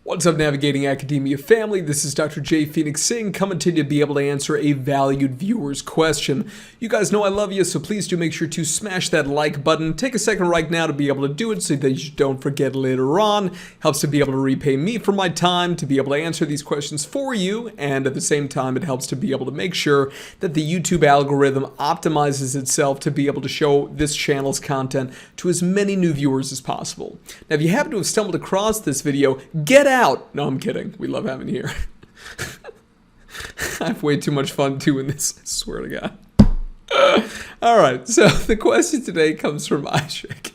What's up, Navigating Academia family? This is Dr. J. Phoenix Singh coming to you to be able to answer a valued viewer's question. You guys know I love you, so please do make sure to smash that like button. Take a second right now to be able to do it so that you don't forget later on. Helps to be able to repay me for my time, to be able to answer these questions for you, and at the same time it helps to be able to make sure that the YouTube algorithm optimizes itself to be able to show this channel's content to as many new viewers as possible. Now, if you happen to have stumbled across this video, get out! No, I'm kidding. We love having you here. I have way too much fun doing this, I swear to God. Alright, so the question today comes from Ishak.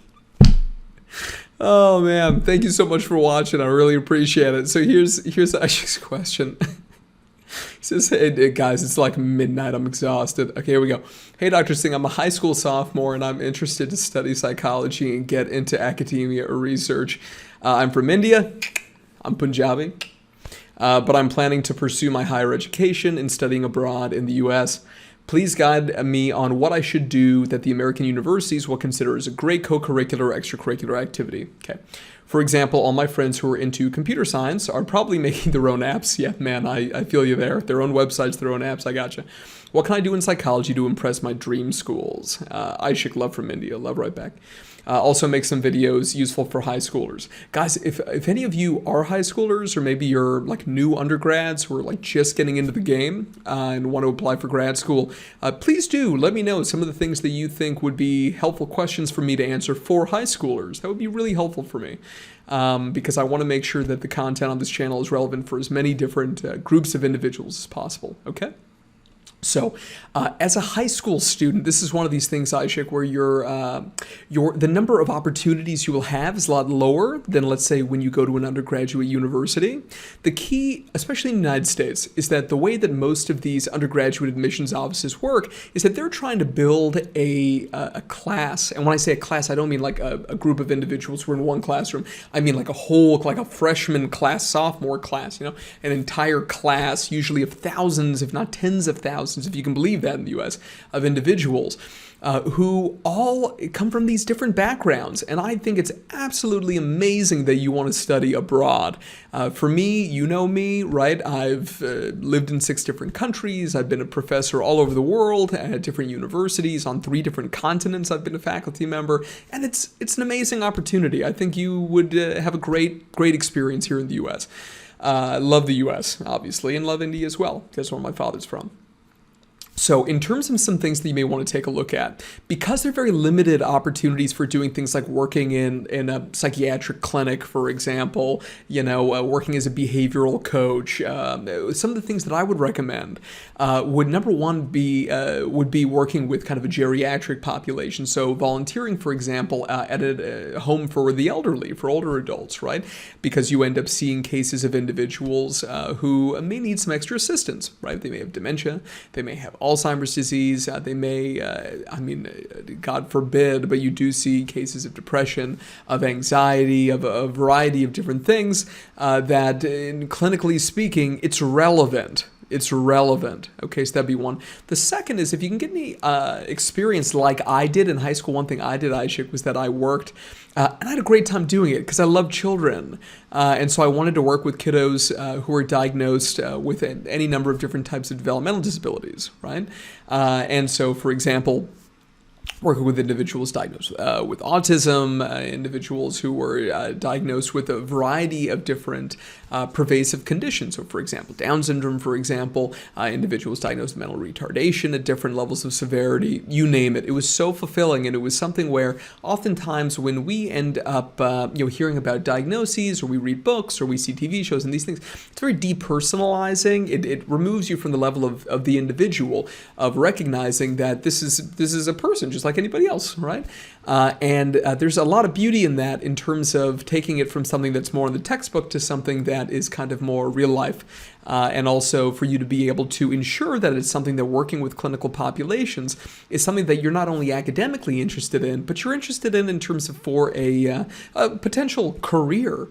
Oh man, thank you so much for watching. I really appreciate it. So here's Ishak's question. He says, hey guys, it's like midnight, I'm exhausted. Okay, here we go. Hey Dr. Singh, I'm a high school sophomore and I'm interested to study psychology and get into academia or research. I'm from India. I'm Punjabi, but I'm planning to pursue my higher education and studying abroad in the US. Please guide me on what I should do that the American universities will consider as a great co-curricular or extracurricular activity. Okay. For example, all my friends who are into computer science are probably making their own apps. Yeah, man, I feel you there. Their own websites, their own apps, I gotcha. What can I do in psychology to impress my dream schools? Ishak, love from India, love right back. Also make some videos useful for high schoolers. Guys, if any of you are high schoolers, or maybe you're like new undergrads who are like just getting into the game and want to apply for grad school, please do let me know some of the things that you think would be helpful questions for me to answer for high schoolers. That would be really helpful for me. Because I want to make sure that the content on this channel is relevant for as many different groups of individuals as possible, okay? So, as a high school student, this is one of these things, Ishak, where the number of opportunities you will have is a lot lower than, let's say, when you go to an undergraduate university. The key, especially in the United States, is that the way that most of these undergraduate admissions offices work is that they're trying to build a class. And when I say a class, I don't mean like a group of individuals who are in one classroom. I mean like a whole, like a freshman class, sophomore class, you know, an entire class, usually of thousands, if not tens of thousands, if you can believe that in the US, of individuals who all come from these different backgrounds. And I think it's absolutely amazing that you want to study abroad. For me, you know me, right? I've lived in 6 different countries. I've been a professor all over the world at different universities on 3 different continents. I've been a faculty member, and it's an amazing opportunity. I think you would have a great experience here in the US. Love the US, obviously, and love India as well. That's where my father's from. So in terms of some things that you may want to take a look at, because there are very limited opportunities for doing things like working in a psychiatric clinic, for example, you know, working as a behavioral coach, some of the things that I would recommend would, number one, would be working with kind of a geriatric population. So volunteering, for example, at a home for the elderly, for older adults, right? Because you end up seeing cases of individuals who may need some extra assistance, right? They may have dementia, they may have Alzheimer's disease, they may, I mean, God forbid, but you do see cases of depression, of anxiety, of a variety of different things that, clinically speaking, it's relevant. It's relevant. Okay, so that'd be one. The second is if you can get any experience like I did in high school. One thing I did, Ishak, was that I worked, and I had a great time doing it because I love children. And so I wanted to work with kiddos who were diagnosed with any number of different types of developmental disabilities, right? And so, for example, working with individuals diagnosed with autism, individuals who were diagnosed with a variety of different pervasive conditions. So, for example, Down syndrome, for example, individuals diagnosed with mental retardation at different levels of severity, you name it. It was so fulfilling, and it was something where oftentimes when we end up hearing about diagnoses, or we read books, or we see TV shows and these things, it's very depersonalizing. It removes you from the level of the individual, of recognizing that this is a person just like anybody else, right? And there's a lot of beauty in that in terms of taking it from something that's more in the textbook to something that is kind of more real life. And also for you to be able to ensure that it's something that working with clinical populations is something that you're not only academically interested in, but you're interested in terms of for a potential career.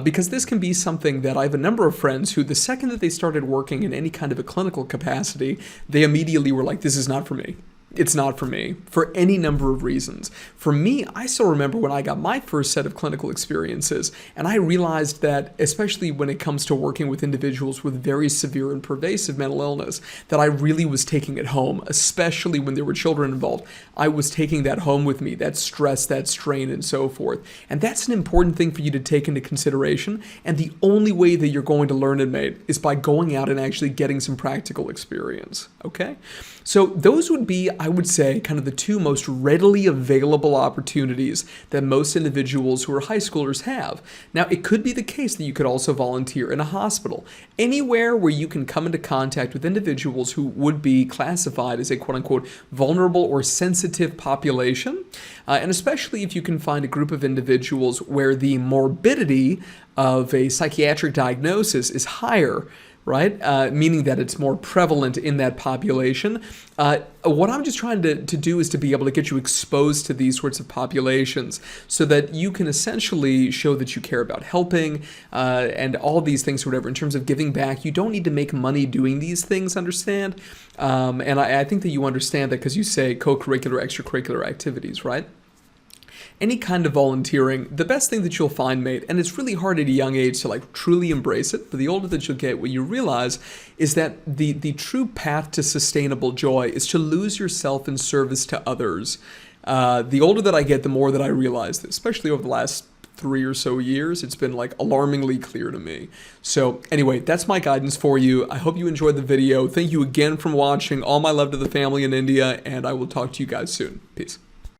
Because this can be something that I have a number of friends who the second that they started working in any kind of a clinical capacity, they immediately were like, this is not for me. it's not for me for any number of reasons. For me, I still remember when I got my first set of clinical experiences, and I realized that, especially when it comes to working with individuals with very severe and pervasive mental illness, that I really was taking it home, especially when there were children involved. I was taking that home with me, that stress, that strain, and so forth. And that's an important thing for you to take into consideration. And the only way that you're going to learn it, mate, is by going out and actually getting some practical experience. Okay? So those would be, I would say, kind of the two most readily available opportunities that most individuals who are high schoolers have. Now, it could be the case that you could also volunteer in a hospital. Anywhere where you can come into contact with individuals who would be classified as a quote-unquote vulnerable or sensitive population, and especially if you can find a group of individuals where the morbidity of a psychiatric diagnosis is higher, right? Meaning that it's more prevalent in that population. What I'm just trying to do is to be able to get you exposed to these sorts of populations so that you can essentially show that you care about helping and all these things, whatever, in terms of giving back. You don't need to make money doing these things, understand? And I think that you understand that because you say co-curricular, extracurricular activities, right? Any kind of volunteering, the best thing that you'll find, mate, and it's really hard at a young age to like truly embrace it, but the older that you'll get, what you realize is that the true path to sustainable joy is to lose yourself in service to others. The older that I get, the more that I realize that, especially over the last 3 or so years, it's been like alarmingly clear to me. So anyway, that's my guidance for you. I hope you enjoyed the video. Thank you again for watching. All my love to the family in India, and I will talk to you guys soon. Peace.